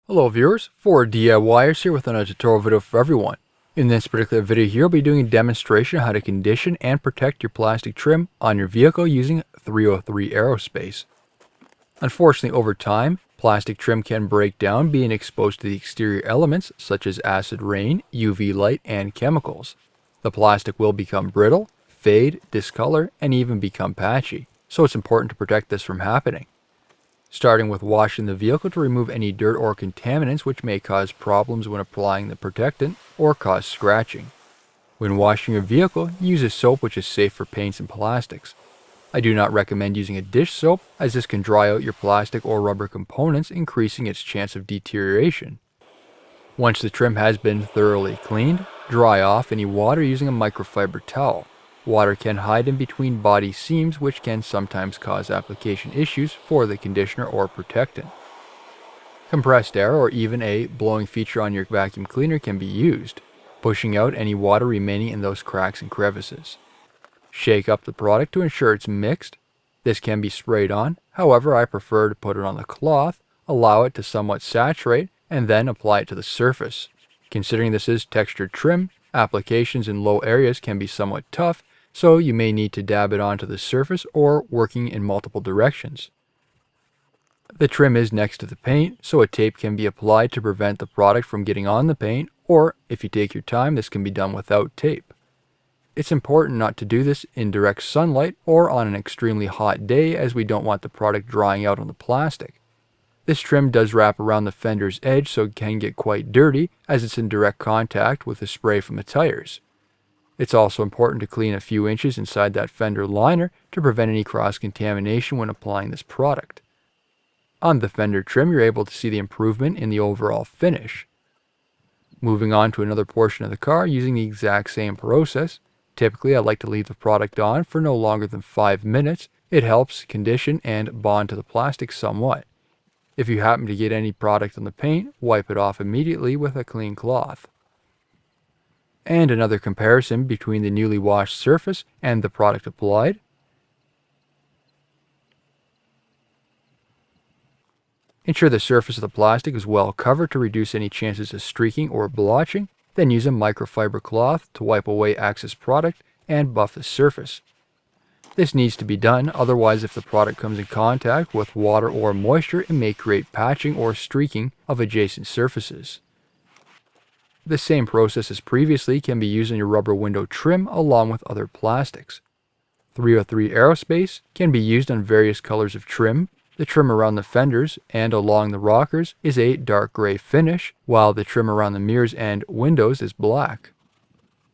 Hello viewers, 4DIYers here with another tutorial video for everyone. In this particular video here, I'll be doing a demonstration on how to condition and protect your plastic trim on your vehicle using 303 Aerospace. Unfortunately, over time, plastic trim can break down being exposed to the exterior elements such as acid rain, UV light, and chemicals. The plastic will become brittle, fade, discolor, and even become patchy, so it's important to protect this from happening. Starting with washing the vehicle to remove any dirt or contaminants which may cause problems when applying the protectant or cause scratching. When washing your vehicle, use a soap which is safe for paints and plastics. I do not recommend using a dish soap as this can dry out your plastic or rubber components, increasing its chance of deterioration. Once the trim has been thoroughly cleaned, dry off any water using a microfiber towel. Water can hide in between body seams, which can sometimes cause application issues for the conditioner or protectant. Compressed air or even a blowing feature on your vacuum cleaner can be used, pushing out any water remaining in those cracks and crevices. Shake up the product to ensure it's mixed. This can be sprayed on, however I prefer to put it on the cloth, allow it to somewhat saturate, and then apply it to the surface. Considering this is textured trim, applications in low areas can be somewhat tough, so you may need to dab it onto the surface or working in multiple directions. The trim is next to the paint, so a tape can be applied to prevent the product from getting on the paint, or if you take your time, this can be done without tape. It's important not to do this in direct sunlight or on an extremely hot day, as we don't want the product drying out on the plastic. This trim does wrap around the fender's edge, so it can get quite dirty as it's in direct contact with the spray from the tires. It's also important to clean a few inches inside that fender liner to prevent any cross-contamination when applying this product. On the fender trim, you're able to see the improvement in the overall finish. Moving on to another portion of the car using the exact same process. Typically, I like to leave the product on for no longer than 5 minutes. It helps condition and bond to the plastic somewhat. If you happen to get any product on the paint, wipe it off immediately with a clean cloth. And another comparison between the newly washed surface and the product applied. Ensure the surface of the plastic is well covered to reduce any chances of streaking or blotching. Then use a microfiber cloth to wipe away excess product and buff the surface. This needs to be done, otherwise if the product comes in contact with water or moisture, it may create patching or streaking of adjacent surfaces. The same process as previously can be used on your rubber window trim along with other plastics. 303 Aerospace can be used on various colors of trim. The trim around the fenders and along the rockers is a dark gray finish, while the trim around the mirrors and windows is black.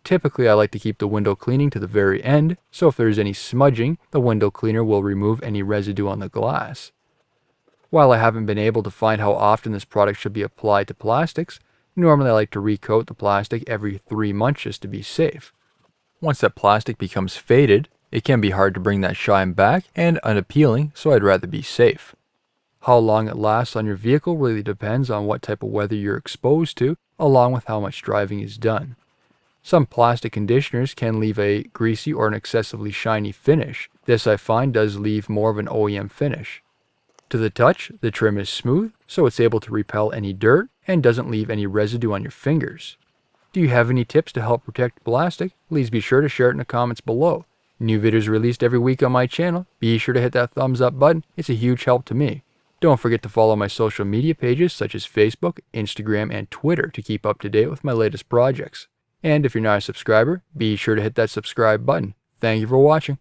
Typically, I like to keep the window cleaning to the very end, so if there is any smudging, the window cleaner will remove any residue on the glass. While I haven't been able to find how often this product should be applied to plastics, normally I like to recoat the plastic every 3 months just to be safe. Once that plastic becomes faded, it can be hard to bring that shine back and unappealing, so I'd rather be safe. How long it lasts on your vehicle really depends on what type of weather you're exposed to, along with how much driving is done. Some plastic conditioners can leave a greasy or an excessively shiny finish. This I find does leave more of an OEM finish. To the touch, the trim is smooth, so it's able to repel any dirt and doesn't leave any residue on your fingers. Do you have any tips to help protect plastic? Please be sure to share it in the comments below. New videos released every week on my channel. Be sure to hit that thumbs up button. It's a huge help to me. Don't forget to follow my social media pages such as Facebook, Instagram, and Twitter to keep up to date with my latest projects. And if you're not a subscriber, be sure to hit that subscribe button. Thank you for watching.